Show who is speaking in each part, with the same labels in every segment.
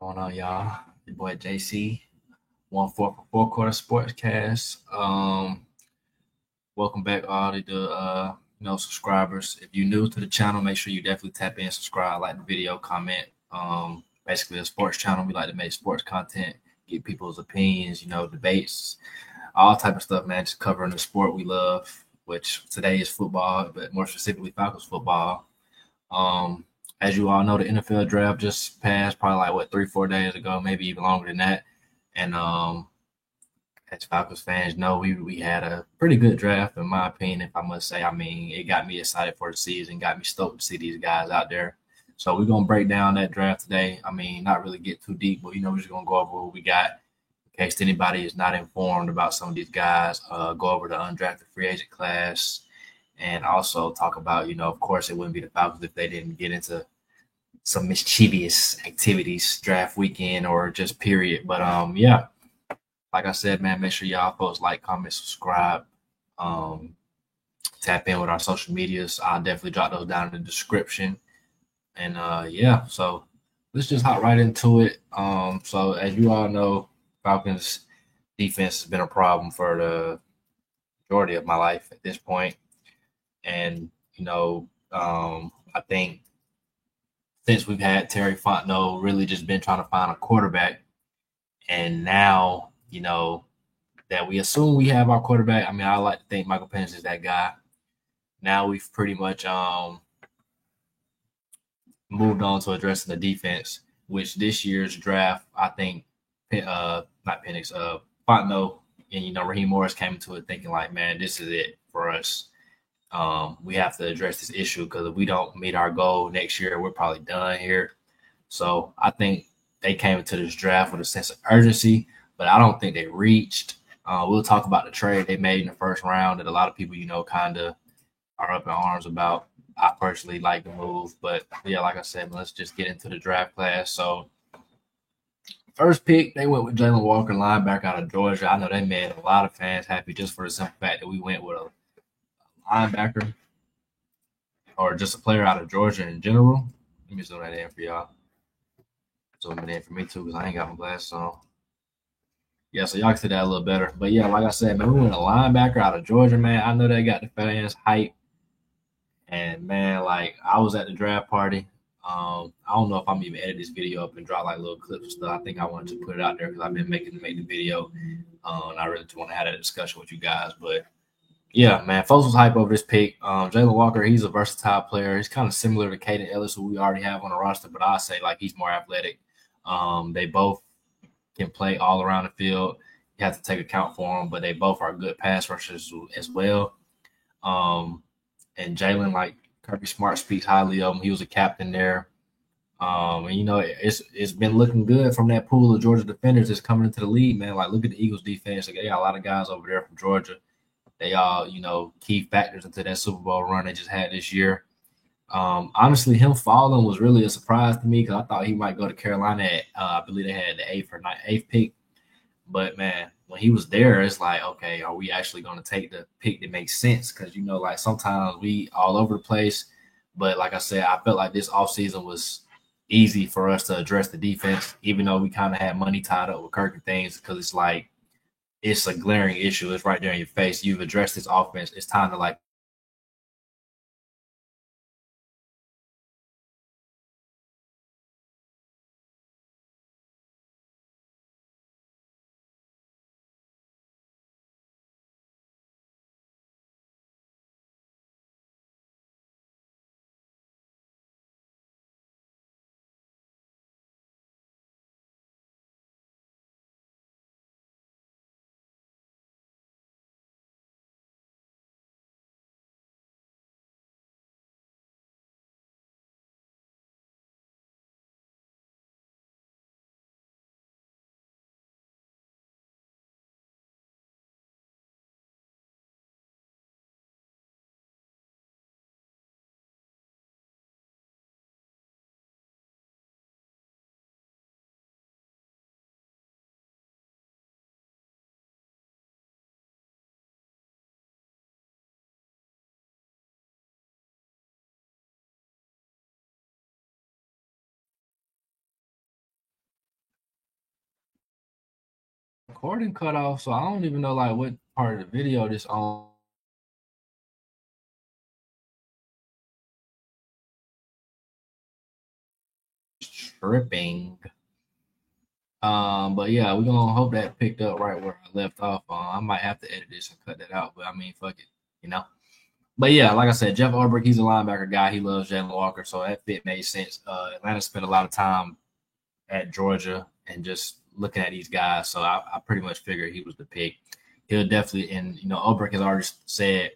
Speaker 1: Going on, y'all? Your boy JC, 1 4 for 4 quarter sportscast. Welcome back, all the subscribers. If you're new to the channel, make sure you definitely tap in, subscribe, like the video, comment. Basically a sports channel. We like to make sports content, get people's opinions, debates, all type of stuff, man. Just covering the sport we love, which today is football, but more specifically Falcons football. Um, as you all know, the NFL draft just passed, probably like what 3 4 days ago, maybe even longer than that. And as Falcons fans know, we had a pretty good draft, in my opinion. If I must say, I mean, it got me excited for the season, got me stoked to see these guys out there. So we're gonna break down that draft today. I mean, not really get too deep, but we're just gonna go over who we got in case anybody is not informed about some of these guys. Go over the undrafted free agent class, and also talk about, of course, it wouldn't be the Falcons if they didn't get into some mischievous activities draft weekend or just period. But yeah, like I said, man, make sure y'all folks like, comment, subscribe, um, tap in with our social medias. I'll definitely drop those down in the description. And yeah, so let's just hop right into it. So as you all know, Falcons defense has been a problem for the majority of my life at this point. And I think since we've had Terry Fontenot really just been trying to find a quarterback. And now, that we assume we have our quarterback. I mean, I like to think Michael Penix is that guy. Now we've pretty much moved on to addressing the defense, which this year's draft, I think, not Penix, Fontenot and, Raheem Morris came into it thinking like, man, this is it for us. We have to address this issue because if we don't meet our goal next year, we're probably done here. So I think they came into this draft with a sense of urgency, but I don't think they reached. We'll talk about the trade they made in the first round that a lot of people, kind of are up in arms about. I personally like the move, but yeah, like I said, let's just get into the draft class. So first pick, they went with Jalen Walker, linebacker out of Georgia. I know they made a lot of fans happy just for the simple fact that we went with a linebacker or just a player out of Georgia in general. Let me zoom that in for y'all. Zoom it in for me too, because I ain't got my glasses on. Yeah, so y'all can see that a little better. But yeah, like I said, man, we went a linebacker out of Georgia, man. I know they got the fans hype. And man, like I was at the draft party. I don't know if I'm even edit this video up and drop like little clips and stuff. I think I wanted to put it out there because I've been making to make the video. And I really just want to have that discussion with you guys. But yeah, man, folks was hype over this pick. Jalen Walker, he's a versatile player. He's kind of similar to Caden Ellis, who we already have on the roster, but I say like he's more athletic. They both can play all around the field. You have to take account for them, but they both are good pass rushers as well. Um, and Jalen, like Kirby Smart, speaks highly of him. He was a captain there. And it's been looking good from that pool of Georgia defenders that's coming into the league, man. Like look at the Eagles defense. Like, they got a lot of guys over there from Georgia. They all, key factors into that Super Bowl run they just had this year. Honestly, him falling was really a surprise to me because I thought he might go to Carolina at, I believe they had the eighth pick. But man, when he was there, it's like, okay, are we actually going to take the pick that makes sense? Because like sometimes we all over the place. But like I said, I felt like this offseason was easy for us to address the defense, even though we kind of had money tied up with Kirk and things, because it's like it's a glaring issue. It's right there in your face. You've addressed this offense. It's time to like recording cut off, so I don't even know like what part of the video this on. Tripping. But yeah, we're gonna hope that picked up right where I left off. I might have to edit this and cut that out, but I mean, fuck it, you know. But yeah, like I said, Jeff Ulbrich, he's a linebacker guy. He loves Jalen Walker, so that fit made sense. Atlanta spent a lot of time at Georgia and just looking at these guys, so I pretty much figured he was the pick. He'll definitely, and you know, Ulbrich has already said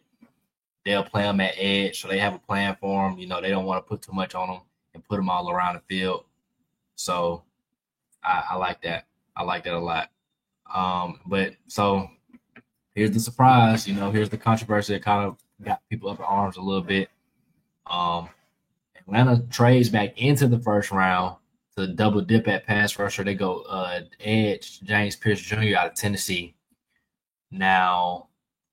Speaker 1: they'll play him at edge, so they have a plan for him. You know, they don't want to put too much on him and put him all around the field. So I like that. I like that a lot. But so here's the surprise. You know, here's the controversy that kind of got people up in arms a little bit. Um, Atlanta trades back into the first round to double dip at pass rusher. They go edge James Pierce Jr. out of Tennessee. Now,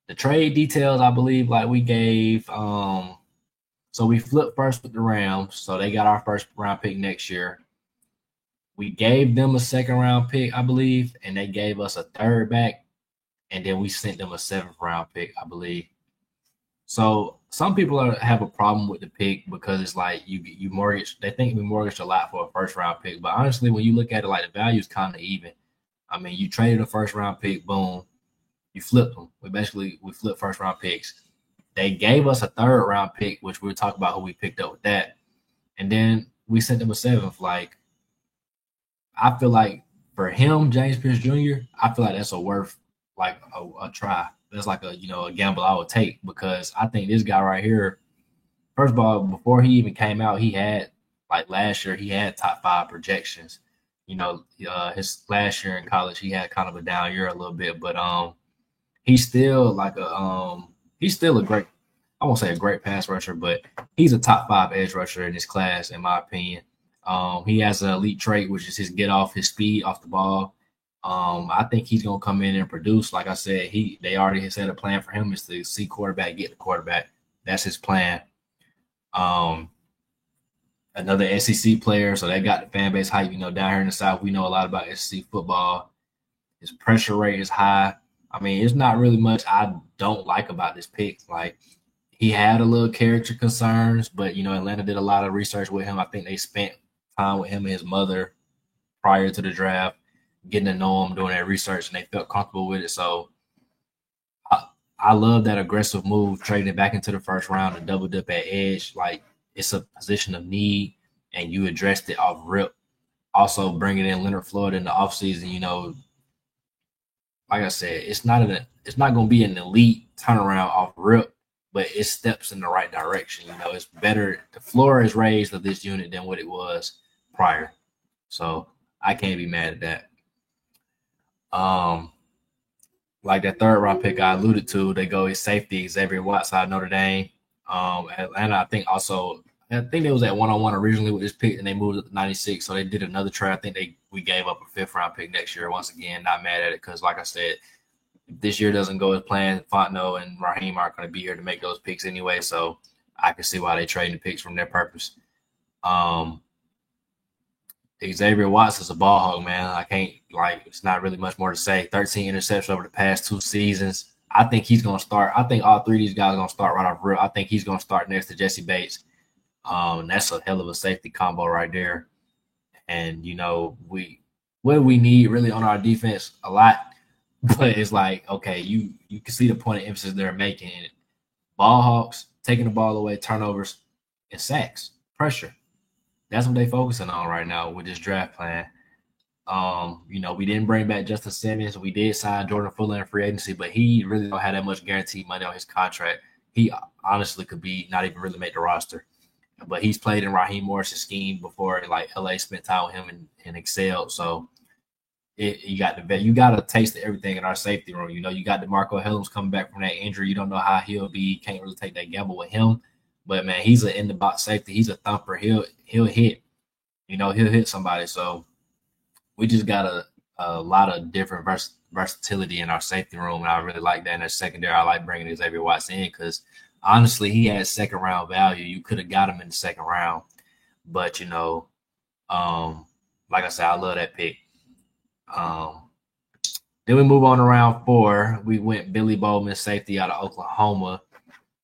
Speaker 1: the trade details, I believe, like we gave. So we flipped first with the Rams, so they got our first round pick next year. We gave them a second round pick, I believe, and they gave us a third back, and then we sent them a seventh round pick, I believe. So some people have a problem with the pick because it's like you mortgage. They think we mortgaged a lot for a first round pick, but honestly, when you look at it, like the value is kind of even. I mean, you traded a first round pick, boom, you flipped them. We flipped first round picks. They gave us a third round pick, which we'll talk about who we picked up with that, and then we sent them a seventh. Like, I feel like for him, James Pierce Jr., I feel like that's a worth like a try. That's like a gamble I would take because I think this guy right here, first of all, before he even came out, he had like last year he had top 5 projections. You know, his last year in college he had kind of a down year a little bit, but he's still like he's still a great, I won't say a great pass rusher, but he's a top 5 edge rusher in this class in my opinion. He has an elite trait, which is his get off, his speed off the ball. I think he's gonna come in and produce. Like I said, they already set a plan for him is to see quarterback, get the quarterback. That's his plan. Um, Another SEC player, so they got the fan base hype. You know, down here in the South, we know a lot about SEC football. His pressure rate is high. I mean, it's not really much I don't like about this pick. Like, he had a little character concerns, but you know, Atlanta did a lot of research with him. I think they spent time with him and his mother prior to the draft, getting to know him, doing that research, and they felt comfortable with it. So I love that aggressive move, trading back into the first round to double dip at edge. Like, it's a position of need, and you addressed it off rip. Also, bringing in Leonard Floyd in the offseason, you know, like I said, it's not going to be an elite turnaround off rip, but it steps in the right direction. You know, it's better. The floor is raised of this unit than what it was prior. So I can't be mad at that. Like that third round pick I alluded to, they go his safety, Xavier Watts out of Notre Dame. Atlanta, I think they was at 101 originally with this pick, and they moved up to 96. So they did another trade. I think we gave up a 5th round pick next year. Once again, not mad at it because, like I said, if this year doesn't go as planned, Fontenot and Raheem aren't going to be here to make those picks anyway. So I can see why they trading the picks from their purpose. Xavier Watts is a ball hog, man. I can't, it's not really much more to say. 13 interceptions over the past 2 seasons. I think he's going to start. I think all 3 of these guys are going to start right off rip. I think he's going to start next to Jessie Bates. That's a hell of a safety combo right there. And, you know, what we need really on our defense a lot, but it's like, okay, you can see the point of emphasis they're making. Ball hawks, taking the ball away, turnovers, and sacks, pressure. That's what they're focusing on right now with this draft plan. You know, we didn't bring back Justin Simmons. We did sign Jordan Fuller in free agency, but he really don't have that much guaranteed money on his contract. He honestly could be not even really make the roster. But he's played in Raheem Morris's scheme before, like LA spent time with him and excelled. So you got a taste of everything in our safety room. You know, you got DeMarco Hellams coming back from that injury. You don't know how he'll be. Can't really take that gamble with him. But man, he's an in the box safety. He's a thumper. He'll hit. You know, he'll hit somebody. So we just got a lot of different versatility in our safety room, and I really like that in the secondary. I like bringing Xavier Watts in because honestly, he had 2nd round value. You could have got him in the 2nd round, but you know, like I said, I love that pick. Then we move on to round 4. We went Billy Bowman, safety out of Oklahoma.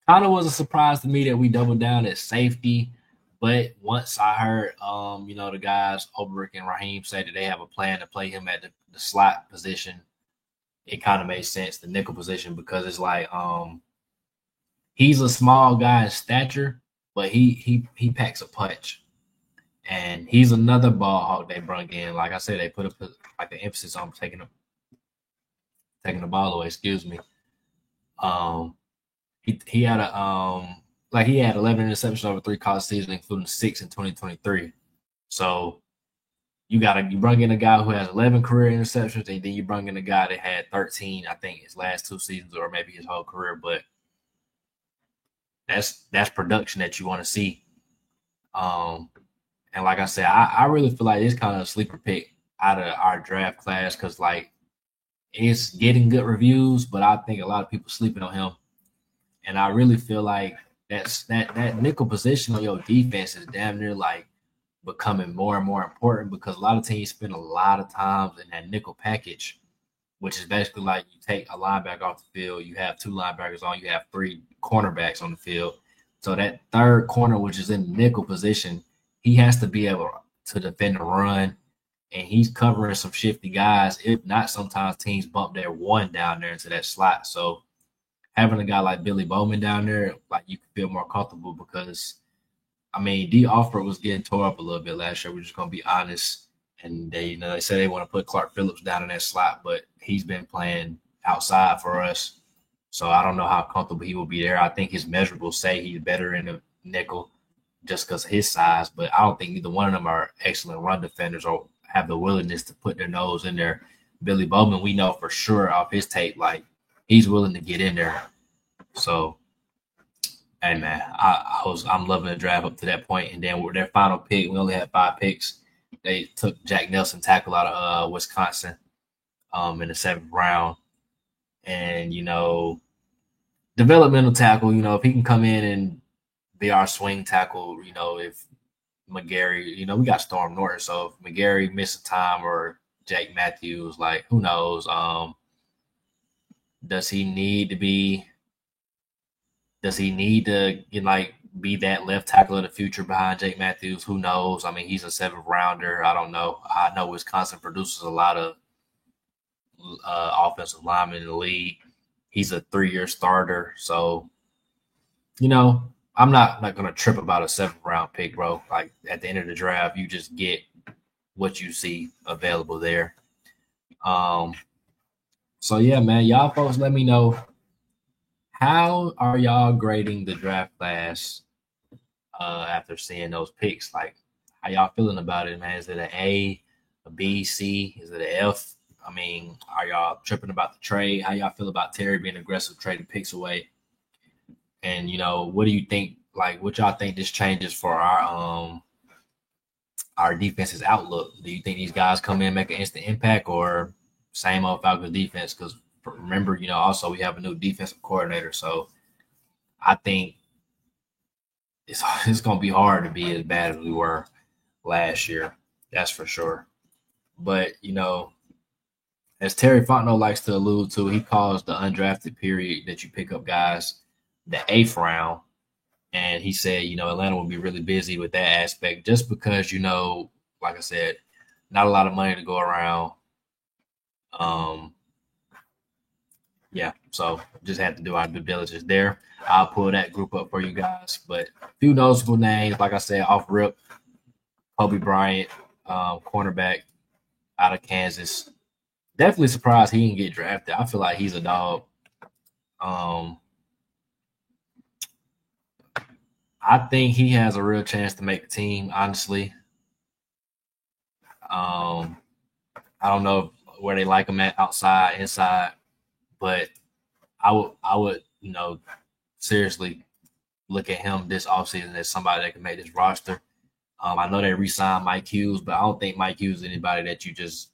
Speaker 1: Kind of was a surprise to me that we doubled down at safety. But once I heard, the guys Obrick and Raheem say that they have a plan to play him at the slot position, it kind of made sense, the nickel position, because it's like he's a small guy in stature, but he packs a punch. And he's another ball hawk they brought in. Like I said, they put like the emphasis on taking the ball away. Excuse me. He had he had 11 interceptions over 3 college seasons, including 6 in 2023. So you bring in a guy who has 11 career interceptions, and then you bring in a guy that had 13, I think, his last 2 seasons or maybe his whole career. But that's production that you want to see. And like I said, I really feel like it's kind of a sleeper pick out of our draft class because like it's getting good reviews, but I think a lot of people sleeping on him. And I really feel like that nickel position on your defense is damn near like becoming more and more important because a lot of teams spend a lot of time in that nickel package, which is basically like you take a linebacker off the field, you have 2 linebackers on, you have 3 cornerbacks on the field. So that third corner, which is in the nickel position, he has to be able to defend the run, and he's covering some shifty guys. If not, sometimes teams bump their 1 down there into that slot. So having a guy like Billy Bowman down there, like you can feel more comfortable because, I mean, Dee Alford was getting tore up a little bit last year. We're just gonna be honest. And they say they want to put Clark Phillips down in that slot, but he's been playing outside for us. So I don't know how comfortable he will be there. I think his measurables say he's better in the nickel just because of his size, but I don't think either one of them are excellent run defenders or have the willingness to put their nose in there. Billy Bowman, we know for sure off his tape, like he's willing to get in there. So, hey man, I'm loving the draft up to that point. And then with their final pick, we only had 5 picks. They took Jack Nelson, tackle out of Wisconsin, in the 7th round. And developmental tackle. If he can come in and be our swing tackle, if McGarry, we got Storm Norton. So if McGarry misses time or Jake Matthews, like who knows? Does he need to be be that left tackle of the future behind Jake Matthews? Who knows? I mean, he's a 7th rounder. I don't know. I know Wisconsin produces a lot of offensive linemen in the league. He's a 3-year starter. So, I'm not going to trip about a 7th round pick, bro. Like at the end of the draft, you just get what you see available there. So yeah, man, y'all folks, let me know, how are y'all grading the draft class after seeing those picks? Like, how y'all feeling about it, man? Is it an A, a B, C? Is it an F? I mean, are y'all tripping about the trade? How y'all feel about Terry being aggressive, trading picks away? And what do you think? Like, what y'all think this changes for our defense's outlook? Do you think these guys come in and make an instant impact, or same old Falcons defense? Because remember, also we have a new defensive coordinator, so I think it's going to be hard to be as bad as we were last year. That's for sure. But as Terry Fontenot likes to allude to, he calls the undrafted period that you pick up guys the 8th round. And he said, Atlanta will be really busy with that aspect just because, like I said, not a lot of money to go around. Yeah, so just had to do our due diligence there. I'll pull that group up for you guys. But a few noticeable names, like I said, off rip, Kobe Bryant, cornerback out of Kansas. Definitely surprised he didn't get drafted. I feel like he's a dog. I think he has a real chance to make the team, honestly. I don't know where they like him at, outside, inside, but I would, seriously look at him this offseason as somebody that can make this roster. I know they re-signed Mike Hughes, but I don't think Mike Hughes is anybody that you just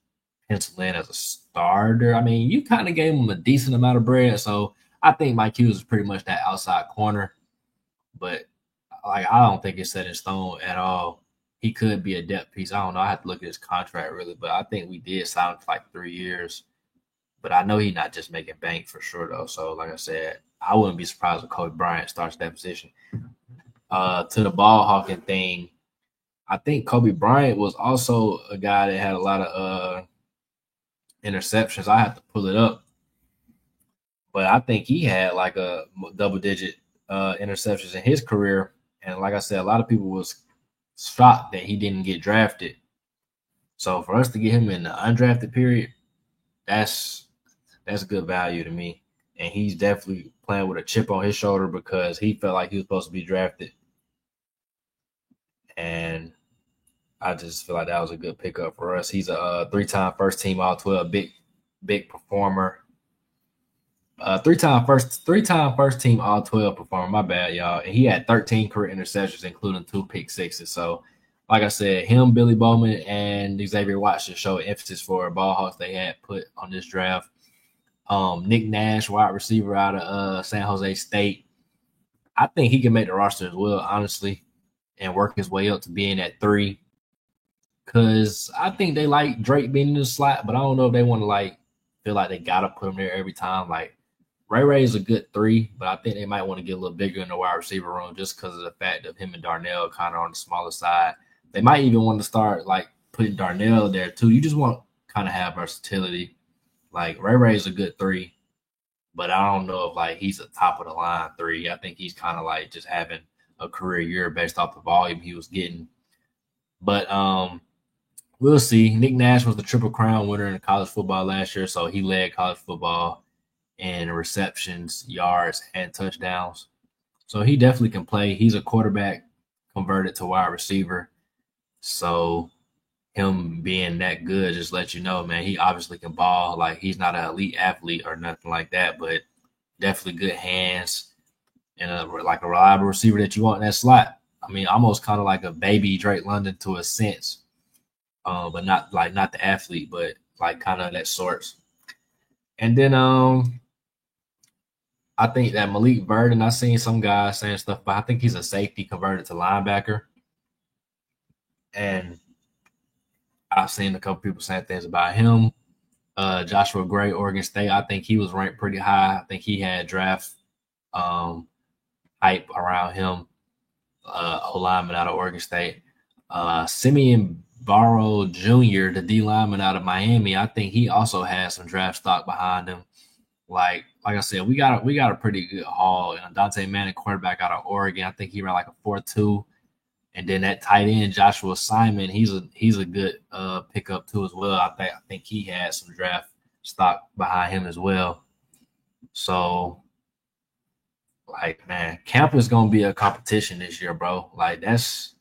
Speaker 1: pencil in as a starter. I mean, you kind of gave him a decent amount of bread, so I think Mike Hughes is pretty much that outside corner. But I don't think it's set in stone at all. He could be a depth piece. I don't know. I have to look at his contract really, but I think we did sign him for like 3 years. But I know he's not just making bank for sure though. So like I said, I wouldn't be surprised if Kobe Bryant starts that position. To the ball hawking thing, I think Kobe Bryant was also a guy that had a lot of interceptions. I have to pull it up, but I think he had like a double digit interceptions in his career. And like I said, a lot of people was shocked that he didn't get drafted. So for us to get him in the undrafted period, that's that's good value to me. And he's definitely playing with a chip on his shoulder because he felt like he was supposed to be drafted. And I just feel like that was a good pickup for us. He's a three-time first team All 12, big performer. Three-time first team All 12 performer. My bad, y'all. And he had 13 career interceptions, including 2 pick sixes. So, like I said, him, Billy Bowman, and Xavier Watts should show emphasis for ball hawks they had put on this draft. Nick Nash, wide receiver out of San Jose State. I think he can make the roster as well, honestly, and work his way up to being at 3. Because I think they like Drake being in the slot, but I don't know if they want to like feel like they gotta put him there every time. Like Ray is a good 3, but I think they might want to get a little bigger in the wide receiver room just because of the fact of him and Darnell kind of on the smaller side. They might even want to start like putting Darnell there too. You just want to kind of have versatility. Like Ray is a good 3, but I don't know if like he's a top of the line 3. I think he's kind of like just having a career year based off the volume he was getting. But we'll see. Nick Nash was the Triple Crown winner in college football last year, so he led college football in receptions, yards, and touchdowns. So he definitely can play. He's a quarterback converted to wide receiver. So him being that good just let you know, man, he obviously can ball. Like he's not an elite athlete or nothing like that, but definitely good hands and like a reliable receiver that you want in that slot. I mean, almost kind of like a baby Drake London to a sense, but not the athlete, but like kind of that sorts. And then I think that Malik Burden, I seen some guys saying stuff, but I think he's a safety converted to linebacker. And I've seen a couple people saying things about him. Joshua Gray, Oregon State, I think he was ranked pretty high. I think he had draft um, hype around him. O lineman out of Oregon State. Simeon Barrow Jr., the D lineman out of Miami, I think he also has some draft stock behind him. Like I said, we got a pretty good haul. And Dante Manning, quarterback out of Oregon, I think he ran like a 4.2. And then that tight end Joshua Simon, he's a good pickup too as well. I think he had some draft stock behind him as well. So, like, man, camp is gonna be a competition this year, bro. Like that's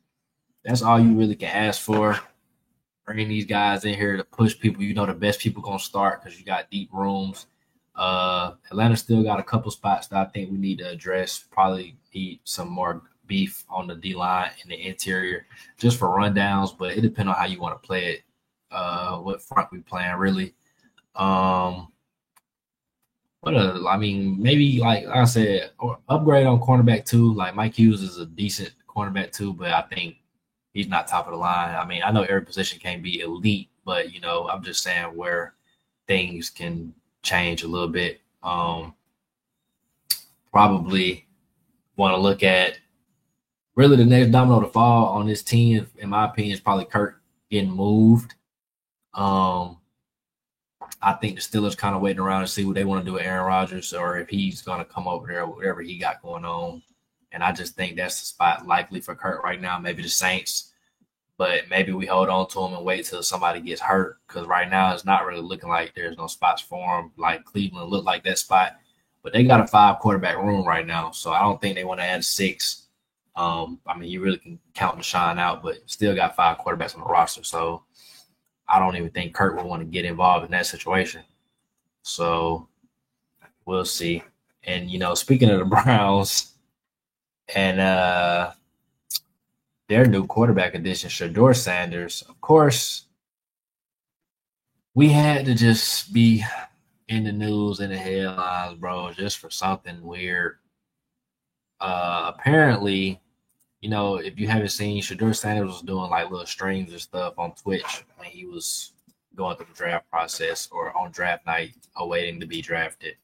Speaker 1: all you really can ask for. Bringing these guys in here to push people. You know the best people gonna start because you got deep rooms. Atlanta still got a couple spots that I think we need to address. Probably need some more beef on the D line and the interior just for rundowns, but it depends on how you want to play it. What front we playing really. I mean, maybe like I said, or upgrade on cornerback too. Like Mike Hughes is a decent cornerback too, but I think he's not top of the line. I mean, I know every position can't be elite, but I'm just saying where things can change a little bit. Probably want to look at really the next domino to fall on this team, in my opinion, is probably Kirk getting moved. I think the Steelers kind of waiting around to see what they want to do with Aaron Rodgers or if he's going to come over there, whatever he got going on. And I just think that's the spot likely for Kirk right now. Maybe the Saints, but maybe we hold on to him and wait till somebody gets hurt because right now it's not really looking like there's no spots for him. Like Cleveland looked like that spot, but they got a 5 quarterback room right now, so I don't think they want to add 6. I mean, you really can count Deshaun out, but still got 5 quarterbacks on the roster, so I don't even think Kirk would want to get involved in that situation. So we'll see. And speaking of the Browns and their new quarterback addition, Shedeur Sanders, of course, we had to just be in the news, in the headlines, bro, just for something weird. Apparently, if you haven't seen, Shedeur Sanders was doing like little streams and stuff on Twitch when he was going through the draft process or on draft night awaiting to be drafted.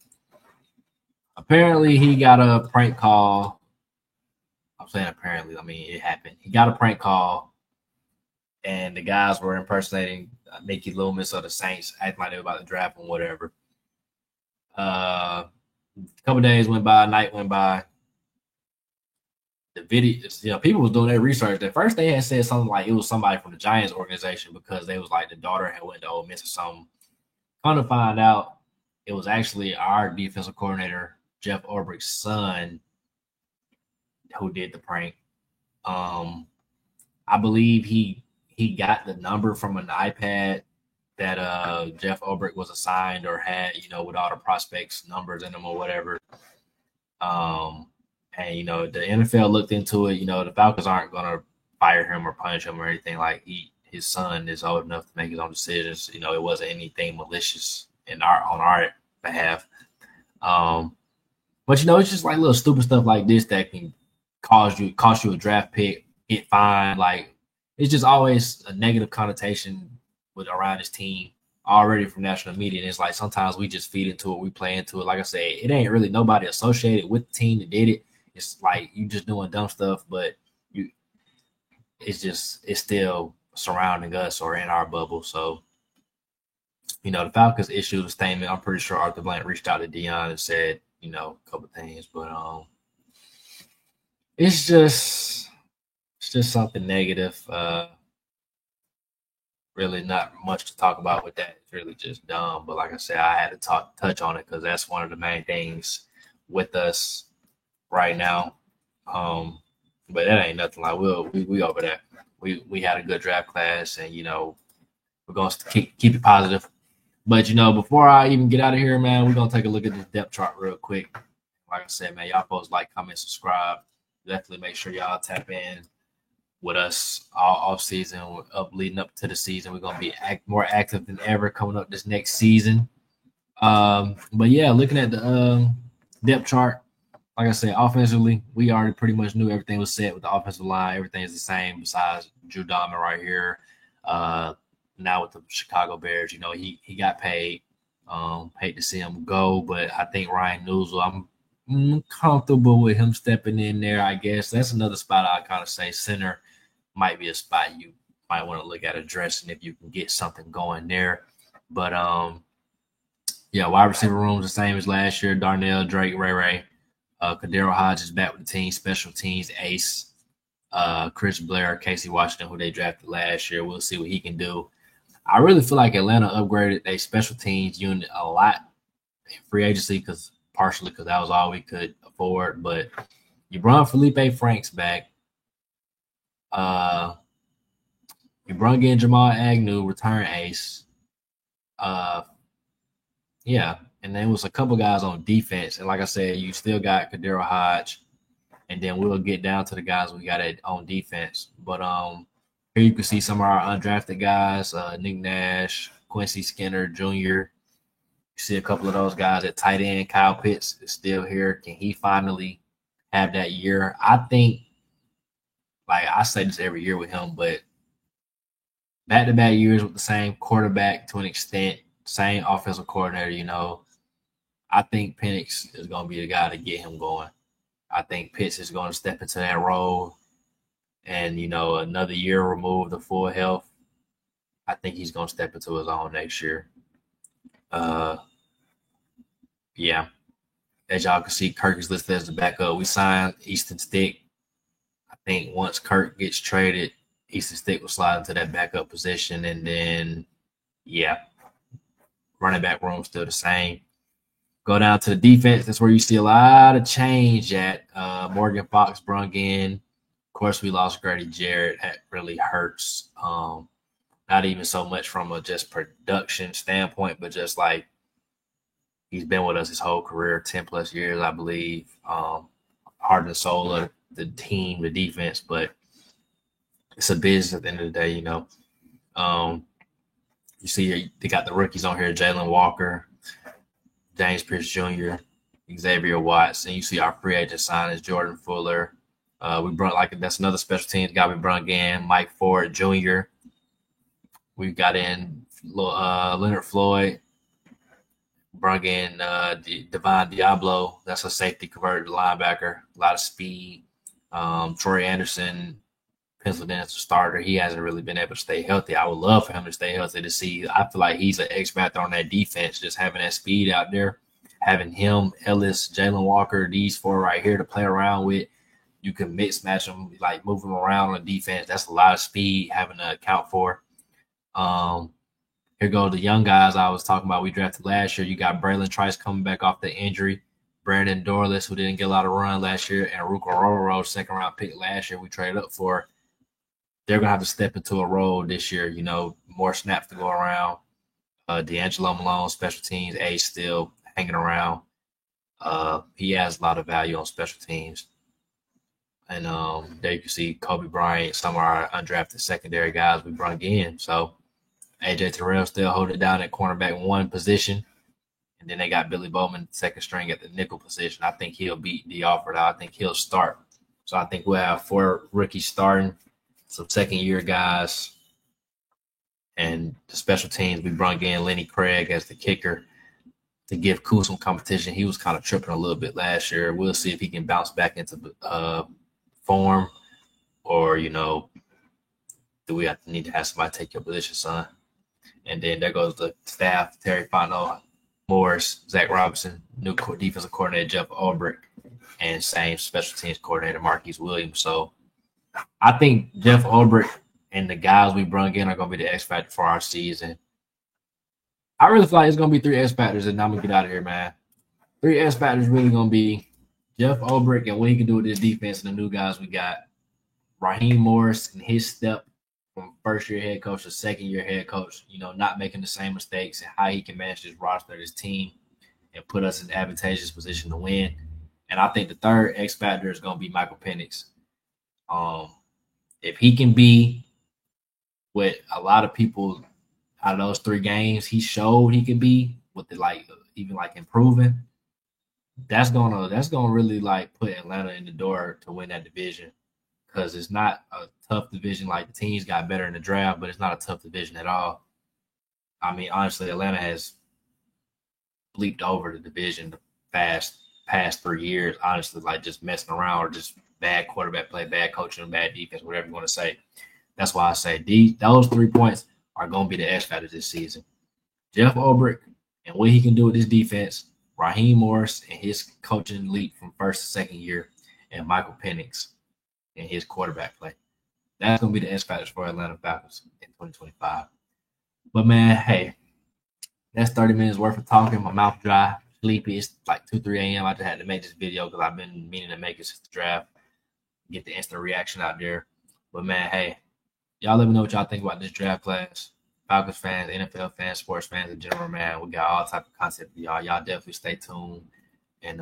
Speaker 1: Apparently, he got a prank call. I'm saying apparently, I mean, it happened. He got a prank call, and the guys were impersonating Mickey Loomis of the Saints, acting like they were about to draft him, whatever. A couple days went by, night went by. The video, people was doing their research. At first, they had said something like it was somebody from the Giants organization because they was like the daughter had went to Ole Miss or something. Come to find out, it was actually our defensive coordinator, Jeff Ulbricht's son, who did the prank. I believe he got the number from an iPad that Jeff Ulbricht was assigned or had, with all the prospects numbers in them or whatever. And the NFL looked into it. The Falcons aren't gonna fire him or punish him or anything. Like his son is old enough to make his own decisions. It wasn't anything malicious on our behalf. But it's just like little stupid stuff like this that can cost you a draft pick, get fined. Like it's just always a negative connotation around this team already from national media. And it's like sometimes we just feed into it, we play into it. Like I said, it ain't really nobody associated with the team that did it. It's like you just doing dumb stuff, but it's still surrounding us or in our bubble. So, the Falcons issued a statement. I'm pretty sure Arthur Blank reached out to Deion and said, a couple things, but it's just something negative. Really not much to talk about with that. It's really just dumb. But like I said, I had to touch on it because that's one of the main things with us right now. But that ain't nothing. Like we over that. We had a good draft class, and we're gonna keep it positive. But before I even get out of here, man, we're gonna take a look at this depth chart real quick. Like I said, man, y'all post, like, comment, subscribe. Definitely make sure y'all tap in with us all off season, leading up to the season. We're gonna be more active than ever coming up this next season. But yeah, looking at the depth chart, like I said, offensively, we already pretty much knew everything was set with the offensive line. Everything is the same besides Drew Dalman right here. Now with the Chicago Bears, he got paid. Hate to see him go, but I think Ryan Newsel, I'm comfortable with him stepping in there, I guess. That's another spot I kind of say center might be a spot you might want to look at addressing if you can get something going there. But, yeah, wide receiver room's the same as last year. Darnell, Drake, Ray. KhaDarel Hodge is back with the team. Special teams ace. Chris Blair, Casey Washington, who they drafted last year. We'll see what he can do. I really feel like Atlanta upgraded their special teams unit a lot in free agency partially because that was all we could afford. But you brought Felipe Franks back. You brought in Jamal Agnew, return ace. Yeah, and there was a couple guys on defense. And like I said, you still got KhaDarel Hodge. And then we'll get down to the guys we got on defense. But here you can see some of our undrafted guys, Nick Nash, Quincy Skinner Jr. You see a couple of those guys at tight end. Kyle Pitts is still here. Can he finally have that year? I think, like I say this every year with him, but back-to-back years with the same quarterback to an extent, same offensive coordinator, I think Penix is going to be the guy to get him going. I think Pitts is going to step into that role and, another year removed to full health. I think he's going to step into his own next year. Yeah. As y'all can see, Kirk is listed as the backup. We signed Easton Stick. I think once Kirk gets traded, Easton Stick will slide into that backup position. And then, yeah, running back room still the same. Go down to the defense. That's where you see a lot of change at. Morgan Fox brung in. Of course, we lost Grady Jarrett. That really hurts. Not even so much from a just production standpoint, but just like he's been with us his whole career, 10-plus years, I believe. Heart and soul of the team, the defense, but it's a business at the end of the day, You see they got the rookies on here, Jalen Walker, James Pierce Jr., Xavier Watts, and you see our free agent signings, Jordan Fuller. We brought that's another special teams guy we brought in, Mike Ford Jr. We got in Leonard Floyd. Brought in Devon Diablo. That's a safety converted linebacker. A lot of speed. Troy Anderson penciled in as a starter. He hasn't really been able to stay healthy. I would love for him to stay healthy to see. I feel like he's an X factor on that defense, just having that speed out there, having him, Ellis, Jalen Walker, these four right here to play around with. You can mix match them, like move them around on the defense. That's a lot of speed having to account for. Here go the young guys I was talking about. We drafted last year. You got Braylon Trice coming back off the injury. Brandon Dorless, who didn't get a lot of run last year, and Ruka Roro, second round pick last year we traded up for. They're going to have to step into a role this year, more snaps to go around. D'Angelo Malone, special teams, age still hanging around. He has a lot of value on special teams. And there you can see Kobe Bryant, some of our undrafted secondary guys we brought in. So AJ Terrell still holding it down at cornerback one position. And then they got Billy Bowman, second string at the nickel position. I think he'll beat D'Alford. I think he'll start. So I think we'll have 4 rookies starting, some second-year guys. And the special teams, we brought in Lenny Craig as the kicker to give Koo some competition. He was kind of tripping a little bit last year. We'll see if he can bounce back into form or, do we need to have somebody take your position, son? And then there goes the staff, Terry Fontenot, Morris, Zach Robinson, new defensive coordinator, Jeff Ulbrich, and same special teams coordinator, Marquise Williams. So I think Jeff Ulbrich and the guys we brought in are going to be the X factor for our season. I really feel like it's going to be 3 X factors, and I'm going to get out of here, man. 3 X factors really going to be Jeff Ulbrich and what he can do with this defense and the new guys we got. Raheem Morris and his step from first-year head coach to second-year head coach, not making the same mistakes and how he can manage this roster, this team, and put us in an advantageous position to win. And I think the third X factor is going to be Michael Penix. If he can be what a lot of people out of those 3 games he showed he could be with the even improving, that's gonna really put Atlanta in the door to win that division. Because it's not a tough division. Like, the teams got better in the draft, but it's not a tough division at all. I mean, honestly, Atlanta has bleeped over the division the past 3 years, honestly, just messing around or just bad quarterback play, bad coaching, bad defense, whatever you want to say. That's why I say those 3 points are going to be the X factor this season. Jeff Ulbrich and what he can do with this defense, Raheem Morris and his coaching leap from first to second year, and Michael Penix and his quarterback play. That's going to be the X factors for Atlanta Falcons in 2025. But, man, hey, that's 30 minutes worth of talking. My mouth dry, sleepy. It's 2, 3 a.m. I just had to make this video because I've been meaning to make it since the draft, get the instant reaction out there. But, man, hey, y'all let me know what y'all think about this draft class. Falcons fans, NFL fans, sports fans in general, man. We got all type of content for y'all. Y'all definitely stay tuned. And